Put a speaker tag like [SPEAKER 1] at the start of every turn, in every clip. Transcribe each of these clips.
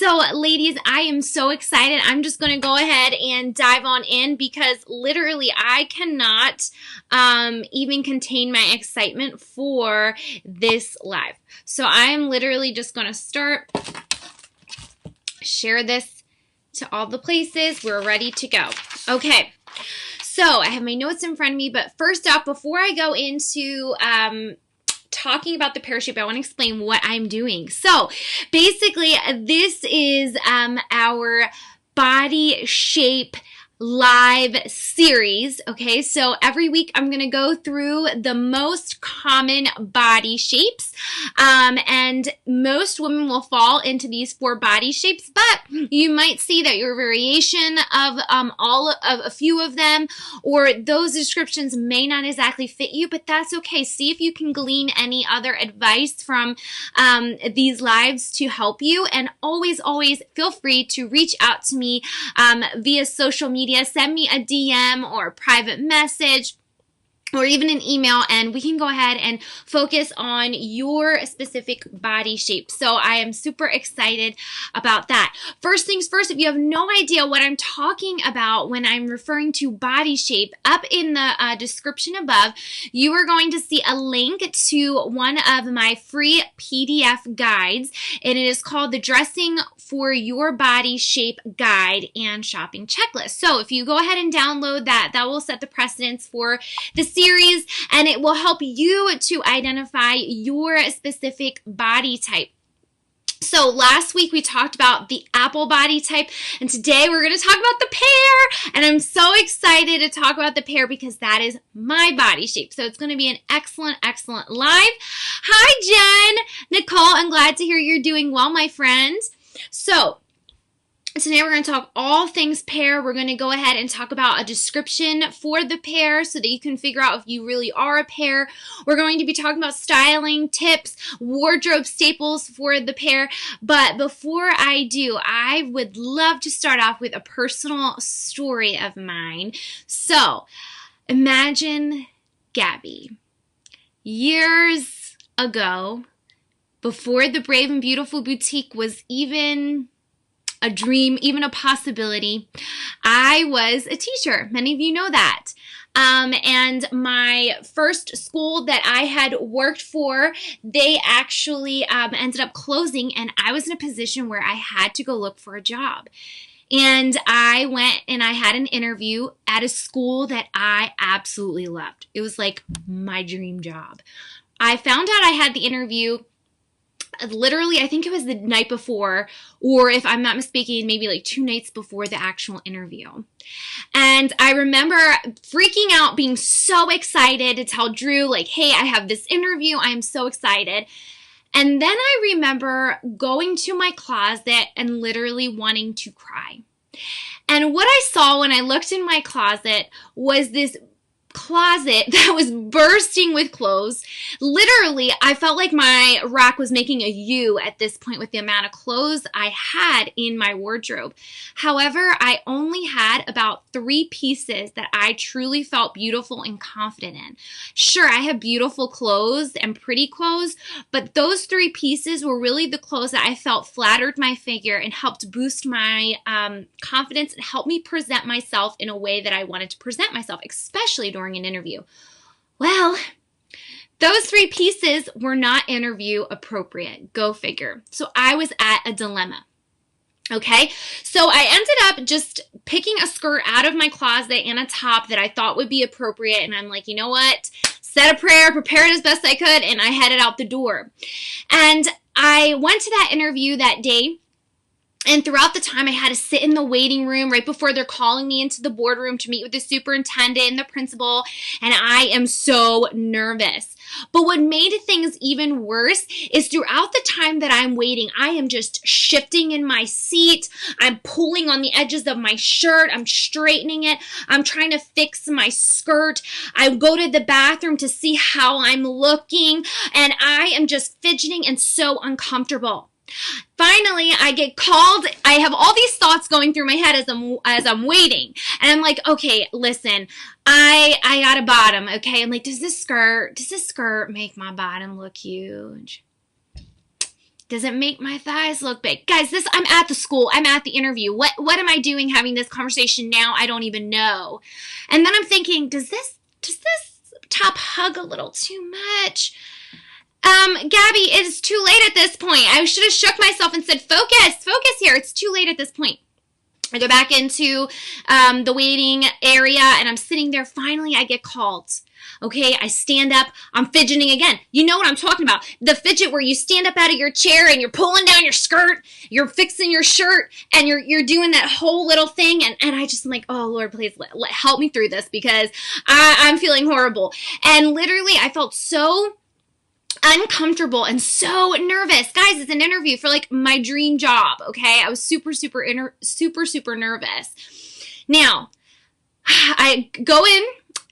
[SPEAKER 1] So ladies, I am so excited. I'm just going to go ahead and dive on in because literally I cannot even contain my excitement for this live. So I'm literally just going to share this to all the places. We're ready to go. Okay. So I have my notes in front of me, but first off, before I go into talking about the Pear Shape, I want to explain what I'm doing. So basically, this is our body shape live series. Okay, so every week I'm going to go through the most common body shapes, and most women will fall into these 4 body shapes, but you might see that your variation of a few of them, or those descriptions may not exactly fit you, but that's okay. See if you can glean any other advice from these lives to help you, and always feel free to reach out to me via social media. Send me a DM or a private message or even an email, and we can go ahead and focus on your specific body shape. So I am super excited about that. First things first, if you have no idea what I'm talking about when I'm referring to body shape, up in the description above, you are going to see a link to one of my free PDF guides, and it is called the Dressing for Your Body Shape Guide and Shopping Checklist. So if you go ahead and download that, that will set the precedence for the series, and it will help you to identify your specific body type. So last week we talked about the apple body type, and today we're going to talk about the pear, and I'm so excited to talk about the pear because that is my body shape. So it's going to be an excellent live. Hi Jen, Nicole, I'm glad to hear you're doing well, my friend. So today we're going to talk all things pear. We're going to go ahead and talk about a description for the pear so that you can figure out if you really are a pear. We're going to be talking about styling tips, wardrobe staples for the pear. But before I do, I would love to start off with a personal story of mine. So imagine Gabby. Years ago, before the Brave and Beautiful Boutique was even a dream, even a possibility, I was a teacher. Many of you know that. And my first school that I had worked for, they actually ended up closing, and I was in a position where I had to go look for a job. And I went and I had an interview at a school that I absolutely loved. It was like my dream job. I found out I had the interview literally, I think it was the night before, or if I'm not mistaken, maybe like 2 nights before the actual interview. And I remember freaking out, being so excited to tell Drew, like, hey, I have this interview. I am so excited. And then I remember going to my closet and literally wanting to cry. And what I saw when I looked in my closet was this closet that was bursting with clothes. Literally, I felt like my rack was making a U at this point with the amount of clothes I had in my wardrobe. However, I only had about 3 pieces that I truly felt beautiful and confident in. Sure, I have beautiful clothes and pretty clothes, but those 3 pieces were really the clothes that I felt flattered my figure and helped boost my confidence and helped me present myself in a way that I wanted to present myself, especially during an interview. Well, those 3 pieces were not interview appropriate. Go figure. So I was at a dilemma. Okay, so I ended up just picking a skirt out of my closet and a top that I thought would be appropriate, and I'm like, you know what? Said a prayer, prepared as best I could, and I headed out the door. And I went to that interview that day. And throughout the time, I had to sit in the waiting room right before they're calling me into the boardroom to meet with the superintendent and the principal. And I am so nervous. But what made things even worse is throughout the time that I'm waiting, I am just shifting in my seat. I'm pulling on the edges of my shirt. I'm straightening it. I'm trying to fix my skirt. I go to the bathroom to see how I'm looking. And I am just fidgeting and so uncomfortable. Finally, I get called. I have all these thoughts going through my head as I'm waiting. And I'm like, okay, listen, I got a bottom, okay? I'm like, does this skirt make my bottom look huge? Does it make my thighs look big? Guys, I'm at the school. I'm at the interview. What am I doing having this conversation now? I don't even know. And then I'm thinking, does this top hug a little too much? Gabby, it's too late at this point. I should have shook myself and said, focus here. It's too late at this point. I go back into the waiting area, and I'm sitting there. Finally, I get called. Okay, I stand up. I'm fidgeting again. You know what I'm talking about. The fidget where you stand up out of your chair and you're pulling down your skirt, you're fixing your shirt, and you're doing that whole little thing. And I just am like, oh, Lord, please help me through this because I'm feeling horrible. And literally, I felt so uncomfortable and so nervous. Guys, it's an interview for like my dream job, okay? I was super nervous. Now, I go in,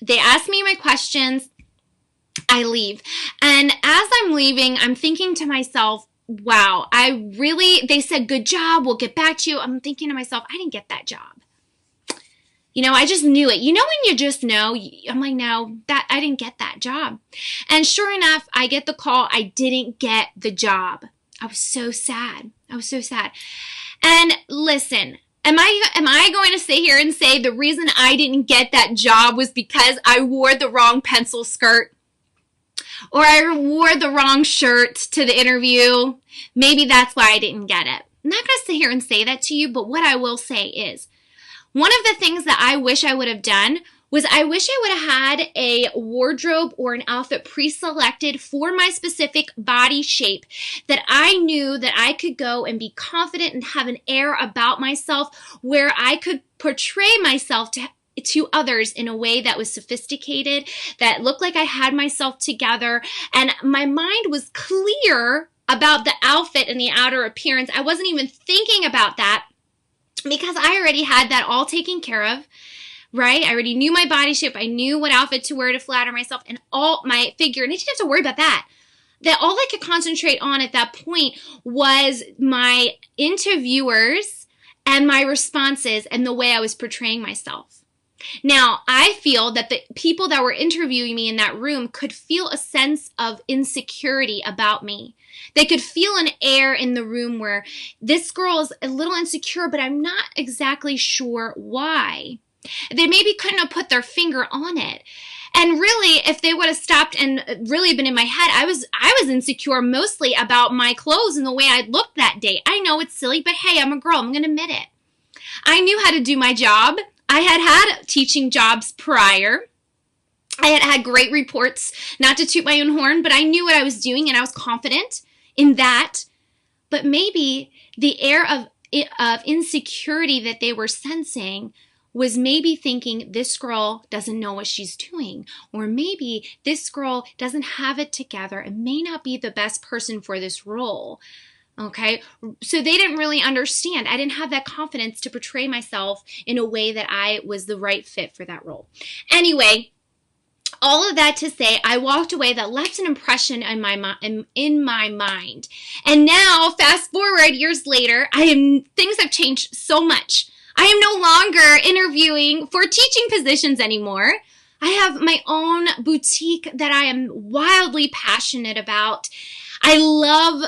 [SPEAKER 1] they ask me my questions, I leave. And as I'm leaving, I'm thinking to myself, wow, they said, good job, we'll get back to you. I'm thinking to myself, I didn't get that job. You know, I just knew it. You know when you just know? I'm like, no, I didn't get that job. And sure enough, I get the call. I didn't get the job. I was so sad. And listen, am I going to sit here and say the reason I didn't get that job was because I wore the wrong pencil skirt? Or I wore the wrong shirt to the interview? Maybe that's why I didn't get it. I'm not going to sit here and say that to you, but what I will say is, one of the things that I wish I would have done was I wish I would have had a wardrobe or an outfit pre-selected for my specific body shape that I knew that I could go and be confident and have an air about myself where I could portray myself to others in a way that was sophisticated, that looked like I had myself together, and my mind was clear about the outfit and the outer appearance. I wasn't even thinking about that, because I already had that all taken care of, right? I already knew my body shape. I knew what outfit to wear to flatter myself and all my figure. And I didn't have to worry about that. That all I could concentrate on at that point was my interviewers and my responses and the way I was portraying myself. Now, I feel that the people that were interviewing me in that room could feel a sense of insecurity about me. They could feel an air in the room where this girl is a little insecure, but I'm not exactly sure why. They maybe couldn't have put their finger on it. And really, if they would have stopped and really been in my head, I was insecure mostly about my clothes and the way I looked that day. I know it's silly, but hey, I'm a girl. I'm going to admit it. I knew how to do my job. I had teaching jobs prior. I had great reports, not to toot my own horn, but I knew what I was doing and I was confident in that. But maybe the air of insecurity that they were sensing was maybe thinking this girl doesn't know what she's doing, or maybe this girl doesn't have it together and may not be the best person for this role. Okay, so they didn't really understand. I didn't have that confidence to portray myself in a way that I was the right fit for that role. Anyway, all of that to say, I walked away that left an impression in my mind. And now, fast forward years later, things have changed so much. I am no longer interviewing for teaching positions anymore. I have my own boutique that I am wildly passionate about. I love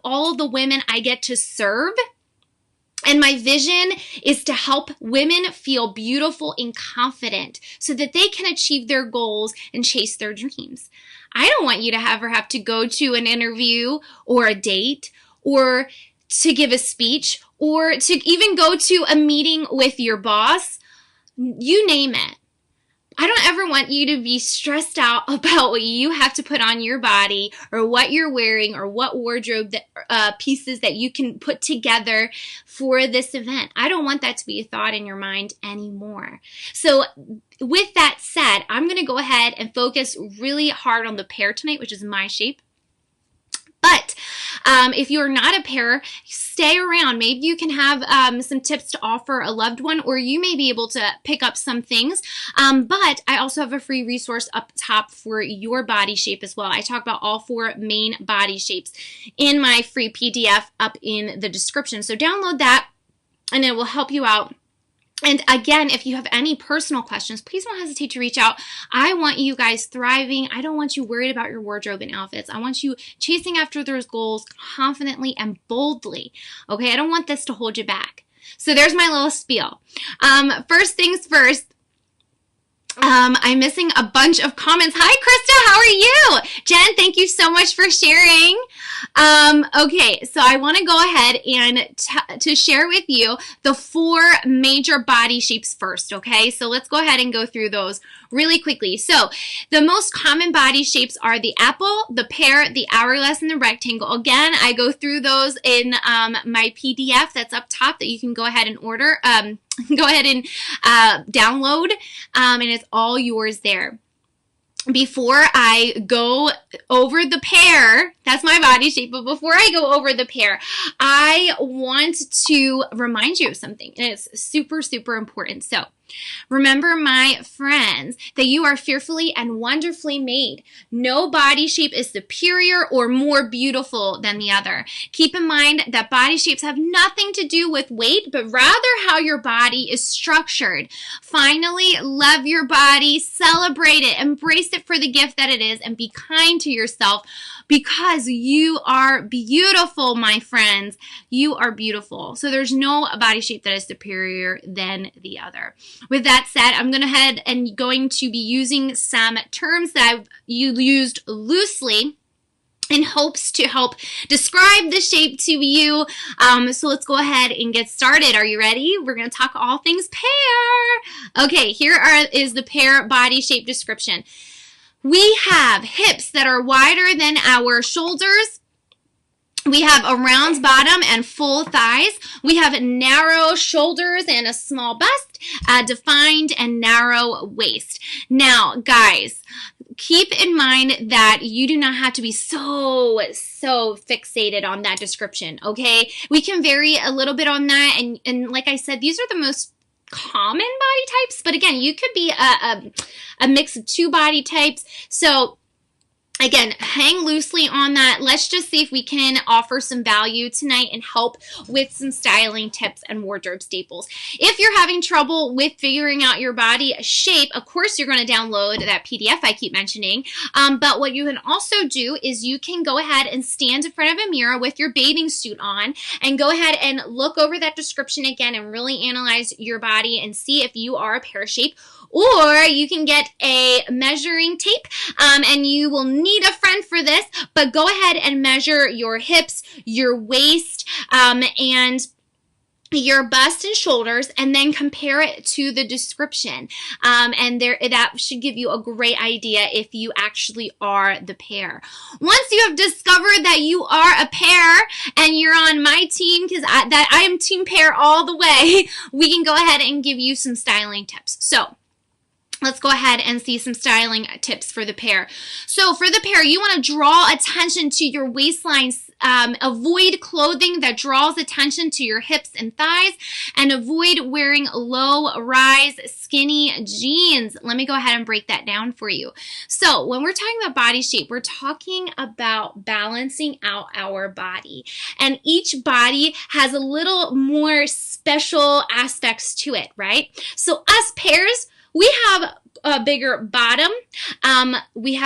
[SPEAKER 1] all of the women I get to serve. And my vision is to help women feel beautiful and confident so that they can achieve their goals and chase their dreams. I don't want you to ever have to go to an interview or a date or to give a speech or to even go to a meeting with your boss. You name it. I don't ever want you to be stressed out about what you have to put on your body or what you're wearing or what wardrobe pieces that you can put together for this event. I don't want that to be a thought in your mind anymore. So with that said, I'm going to go ahead and focus really hard on the pear tonight, which is my shape. But if you're not a pear, stay around. Maybe you can have some tips to offer a loved one, or you may be able to pick up some things. But I also have a free resource up top for your body shape as well. I talk about all 4 main body shapes in my free PDF up in the description. So download that, and it will help you out And again, if you have any personal questions, please don't hesitate to reach out. I want you guys thriving. I don't want you worried about your wardrobe and outfits. I want you chasing after those goals confidently and boldly. Okay, I don't want this to hold you back. So there's my little spiel. First things first, I'm missing a bunch of comments. Hi, Krista. How are you? Jen, thank you so much for sharing. Okay, so I want to go ahead and to share with you the 4 major body shapes first, okay? So let's go ahead and go through those really quickly. So the most common body shapes are the apple, the pear, the hourglass, and the rectangle. Again, I go through those in my PDF that's up top that you can go ahead and order. Go ahead and download, and it's all yours there. Before I go over the pear, that's my body shape, but before I go over the pear, I want to remind you of something, and it's super, super important. So remember, my friends, that you are fearfully and wonderfully made. No body shape is superior or more beautiful than the other. Keep in mind that body shapes have nothing to do with weight, but rather how your body is structured. Finally, love your body, celebrate it, embrace it for the gift that it is, and be kind to yourself because you are beautiful, my friends. You are beautiful. So there's no body shape that is superior than the other. With that said, I'm going to be using some terms that I've used loosely in hopes to help describe the shape to you. So let's go ahead and get started. Are you ready? We're going to talk all things pear. Okay, is the pear body shape description. We have hips that are wider than our shoulders. We have a round bottom and full thighs. We have narrow shoulders and a small bust, a defined and narrow waist. Now, guys, keep in mind that you do not have to be so fixated on that description, okay? We can vary a little bit on that, and like I said, these are the most common body types, but again, you could be a mix of 2 body types. So again, hang loosely on that. Let's just see if we can offer some value tonight and help with some styling tips and wardrobe staples. If you're having trouble with figuring out your body shape, of course, you're going to download that PDF I keep mentioning. But what you can also do is you can go ahead and stand in front of a mirror with your bathing suit on and go ahead and look over that description again and really analyze your body and see if you are a pear shape. Or you can get a measuring tape, and you will need a friend for this, but go ahead and measure your hips, your waist, and your bust and shoulders, and then compare it to the description. And that should give you a great idea if you actually are the pear. Once you have discovered that you are a pear and you're on my team, because I am team pear all the way, we can go ahead and give you some styling tips. So let's go ahead and see some styling tips for the pear. So for the pear, you want to draw attention to your waistline. Avoid clothing that draws attention to your hips and thighs, and avoid wearing low-rise skinny jeans. Let me go ahead and break that down for you. So when we're talking about body shape, we're talking about balancing out our body. And each body has a little more special aspects to it, right? So us pears, we have a bigger bottom. We have